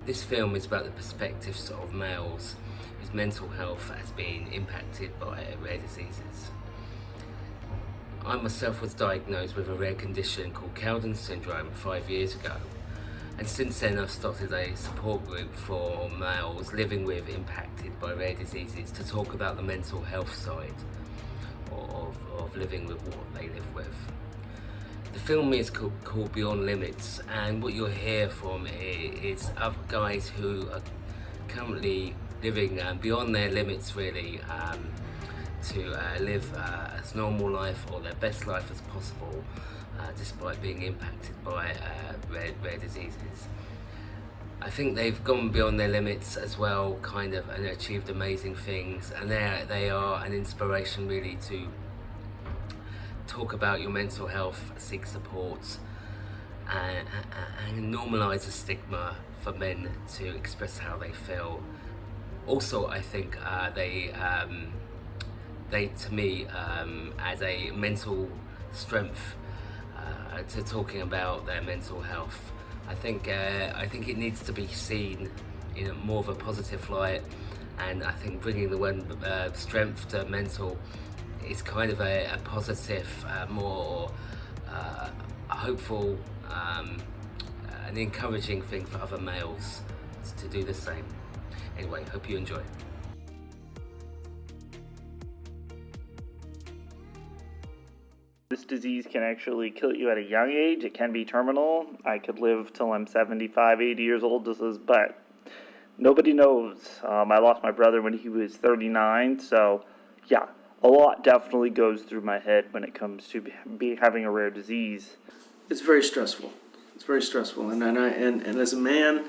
This film is about the perspectives of males whose mental health has been impacted by rare diseases. I myself was diagnosed with a rare condition called Cowden syndrome 5 years ago, and since then I've started a support group for males living with impacted by rare diseases to talk about the mental health side of living with what they live with. The film is called Beyond Limits, and what you'll hear from it is other guys who are currently living beyond their limits really, to live as normal life or their best life as possible, despite being impacted by rare diseases. I think they've gone beyond their limits as well, kind of, and achieved amazing things, and they are an inspiration really to talk about your mental health, seek support, and normalise the stigma for men to express how they feel. Also, I think they to me add a mental strength to talking about their mental health. I think it needs to be seen in more of a positive light, and I think bringing the word strength to mental is kind of a positive, more hopeful, an encouraging thing for other males to do the same. Anyway, hope you enjoy. This disease can actually kill you at a young age. It can be terminal. I could live till I'm 75, 80 years old, but nobody knows. I lost my brother when he was 39, so yeah, a lot definitely goes through my head when it comes to having a rare disease. It's very stressful. It's very stressful, and as a man,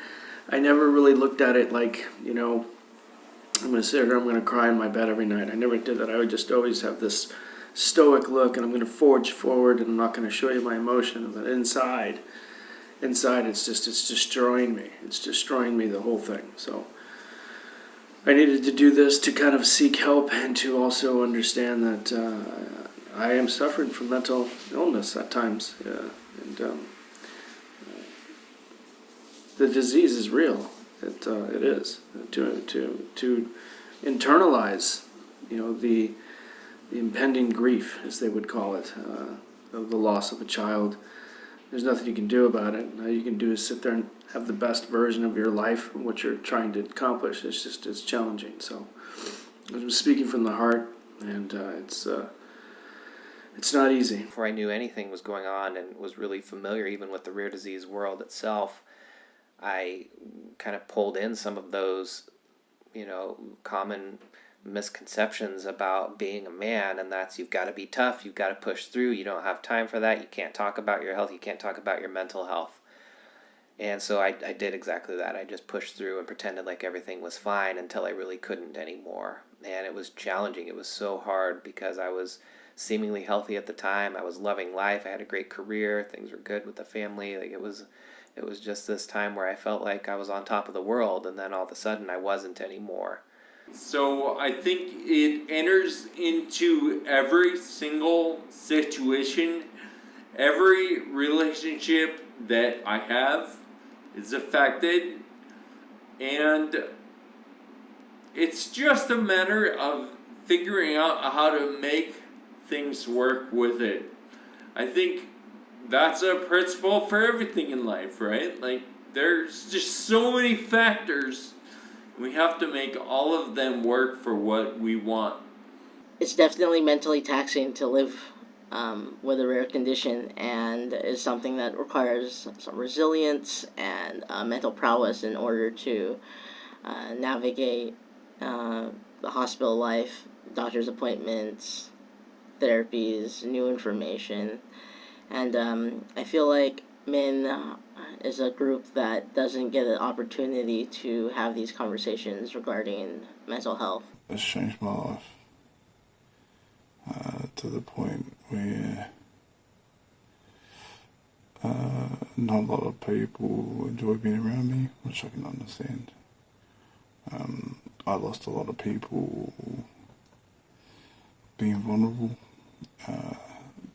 I never really looked at it like, I'm going to sit here, I'm going to cry in my bed every night. I never did that. I would just always have this stoic look, and I'm going to forge forward, and I'm not going to show you my emotion. But inside, it's destroying me. It's destroying me, the whole thing. So I needed to do this to kind of seek help and to also understand that I am suffering from mental illness at times, and the disease is real. It is to internalize, the impending grief, as they would call it, of the loss of a child. There's nothing you can do about it. All you can do is sit there and have the best version of your life and what you're trying to accomplish. It's challenging. So I'm speaking from the heart, and it's not easy. Before I knew anything was going on and was really familiar even with the rare disease world itself, I kind of pulled in some of those, common misconceptions about being a man, and that's you've got to be tough, you've got to push through, you don't have time for that, you can't talk about your health, you can't talk about your mental health. And so I did exactly that. I just pushed through and pretended like everything was fine until I really couldn't anymore. And it was challenging. It was so hard because I was seemingly healthy at the time. I was loving life. I had a great career. Things were good with the family. Like it was just this time where I felt like I was on top of the world, and then all of a sudden I wasn't anymore. So I think it enters into every single situation, every relationship that I have is affected, and it's just a matter of figuring out how to make things work with it. I think that's a principle for everything in life, right? Like, there's just so many factors. We have to make all of them work for what we want. It's definitely mentally taxing to live with a rare condition, and is something that requires some resilience and mental prowess in order to navigate the hospital life, doctor's appointments, therapies, new information. And I feel like men is a group that doesn't get an opportunity to have these conversations regarding mental health. It's changed my life to the point where not a lot of people enjoy being around me, which I can understand. I lost a lot of people being vulnerable,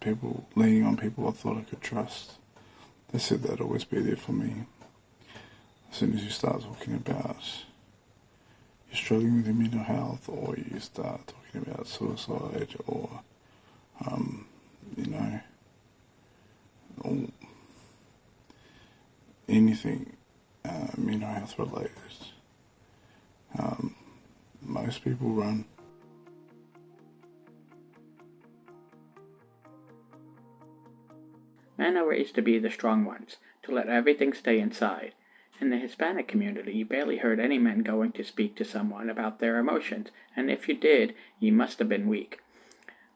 people leaning on people I thought I could trust, they said they'd always be there for me. As soon as you start talking about you're struggling with your mental health, or you start talking about suicide, or you know, or anything mental health related, most people run. Men are raised to be the strong ones, to let everything stay inside. In the Hispanic community, you barely heard any men going to speak to someone about their emotions, and if you did, you must have been weak.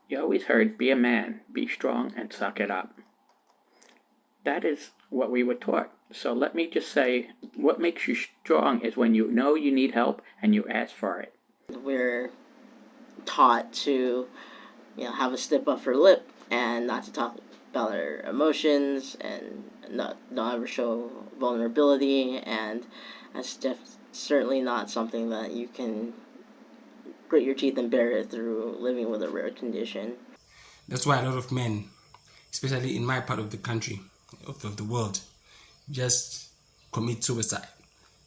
You always heard, be a man, be strong, and suck it up. That is what we were taught. So let me just say, what makes you strong is when you know you need help and you ask for it. We're taught to, have a stiff upper lip and not to talk about our emotions and not ever show vulnerability, and that's certainly not something that you can grit your teeth and bear it through living with a rare condition. That's why a lot of men, especially in my part of the country, of the world, just commit suicide.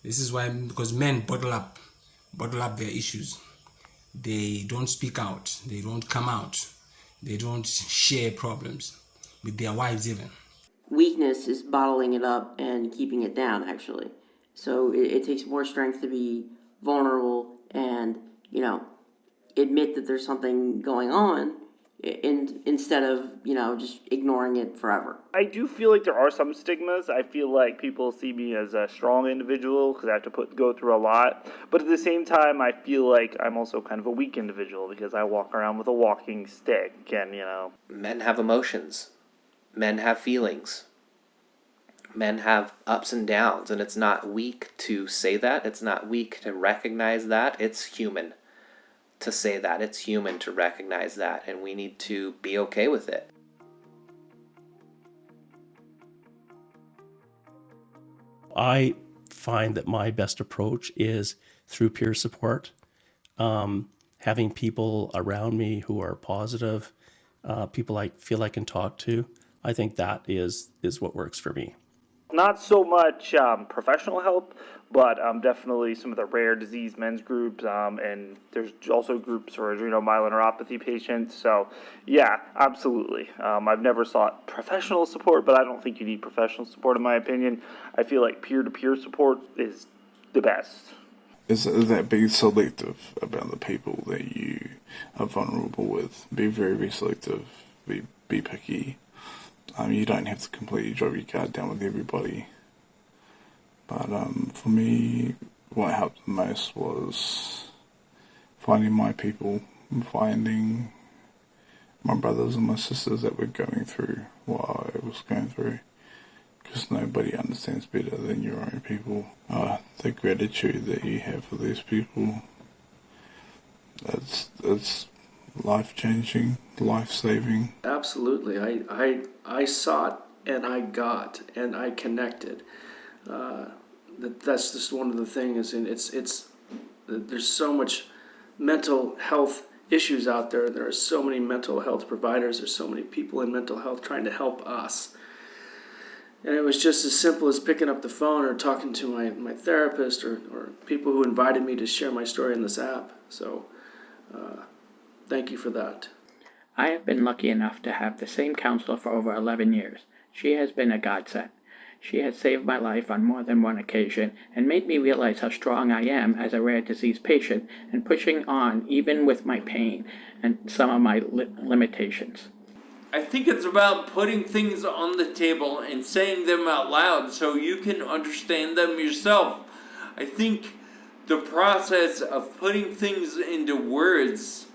This is why, because men bottle up their issues. They don't speak out, they don't come out, they don't share problems with their wives even. Weakness is bottling it up and keeping it down, actually. So it takes more strength to be vulnerable and, admit that there's something going on instead of, just ignoring it forever. I do feel like there are some stigmas. I feel like people see me as a strong individual because I have to go through a lot. But at the same time, I feel like I'm also kind of a weak individual because I walk around with a walking stick and, Men have emotions. Men have feelings. Men have ups and downs, and it's not weak to say that. It's not weak to recognize that. It's human to say that. It's human to recognize that, and we need to be okay with it. I find that my best approach is through peer support, having people around me who are positive, people I feel I can talk to. I think that is what works for me. Not so much professional help, but definitely some of the rare disease men's groups, and there's also groups for adrenal myeloneuropathy patients. So, yeah, absolutely. I've never sought professional support, but I don't think you need professional support in my opinion. I feel like peer-to-peer support is the best. Is that being selective about the people that you are vulnerable with? Be very, very selective. Be picky. You don't have to completely drive your guard down with everybody. But for me, what helped the most was finding my people, finding my brothers and my sisters that were going through what I was going through. Because nobody understands better than your own people. The gratitude that you have for these people, it's life-changing, life-saving. Absolutely. I sought and I got and I connected. That's just one of the things, and it's there's so much mental health issues out there. There are so many mental health providers. There's so many people in mental health trying to help us. And it was just as simple as picking up the phone or talking to my therapist or people who invited me to share my story in this app. So thank you for that. I have been lucky enough to have the same counselor for over 11 years. She has been a godsend. She has saved my life on more than one occasion and made me realize how strong I am as a rare disease patient and pushing on even with my pain and some of my limitations. I think it's about putting things on the table and saying them out loud so you can understand them yourself. I think the process of putting things into words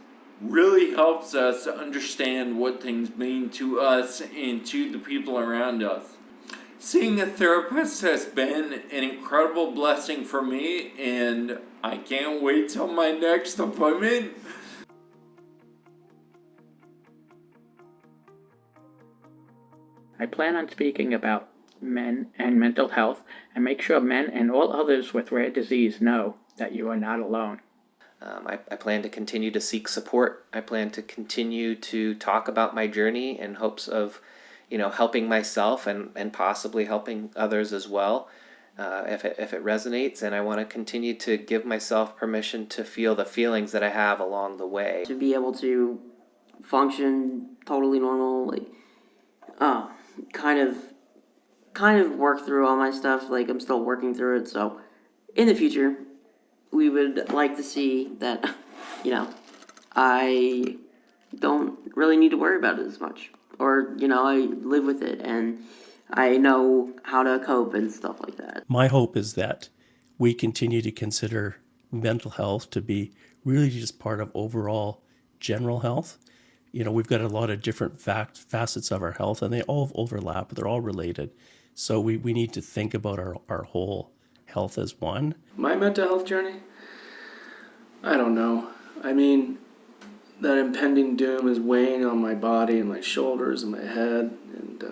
really helps us understand what things mean to us and to the people around us. Seeing a therapist has been an incredible blessing for me, and I can't wait till my next appointment. I plan on speaking about men and mental health and make sure men and all others with rare disease know that you are not alone. I plan to continue to seek support. I plan to continue to talk about my journey in hopes of, helping myself and possibly helping others as well, if it resonates. And I want to continue to give myself permission to feel the feelings that I have along the way. To be able to function totally normal, like, kind of work through all my stuff. Like, I'm still working through it. So in the future, we would like to see that, I don't really need to worry about it as much. Or, I live with it and I know how to cope and stuff like that. My hope is that we continue to consider mental health to be really just part of overall general health. We've got a lot of different facets of our health, and they all overlap. They're all related. So we need to think about our whole health as one. My mental health journey? I don't know. I mean, that impending doom is weighing on my body and my shoulders and my head, and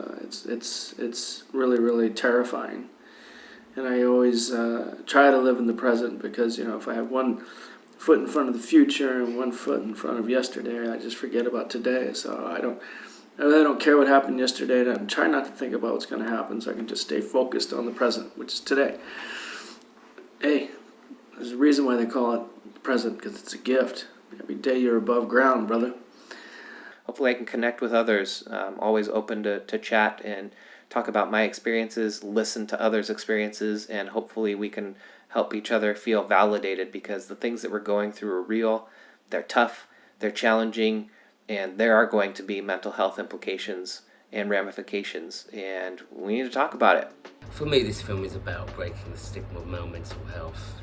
it's really, really terrifying. And I always try to live in the present because, if I have one foot in front of the future and one foot in front of yesterday, I just forget about today. So I really don't care what happened yesterday, and I'm trying not to think about what's going to happen so I can just stay focused on the present, which is today. Hey, there's a reason why they call it the present, because it's a gift. Every day you're above ground, brother. Hopefully I can connect with others. Always open to chat and talk about my experiences, listen to others' experiences, and hopefully we can help each other feel validated, because the things that we're going through are real, they're tough, they're challenging, and there are going to be mental health implications and ramifications, and we need to talk about it. For me, this film is about breaking the stigma of male mental health.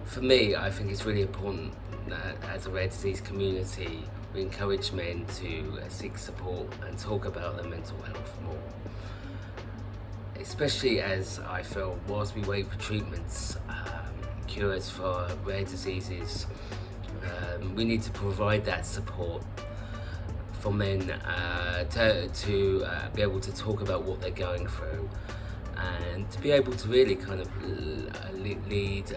For me, I think it's really important that as a rare disease community, we encourage men to seek support and talk about their mental health more. Especially as I feel, whilst we wait for treatments, cures for rare diseases, we need to provide that support for men to be able to talk about what they're going through, and to be able to really kind of lead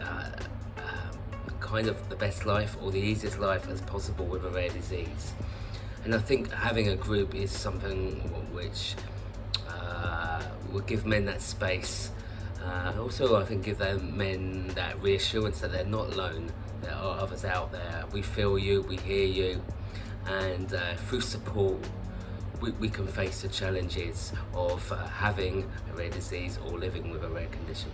kind of the best life or the easiest life as possible with a rare disease. And I think having a group is something which will give men that space. Also, I think give them men that reassurance that they're not alone. There are others out there. We feel you, we hear you, and through support, we can face the challenges of having a rare disease or living with a rare condition.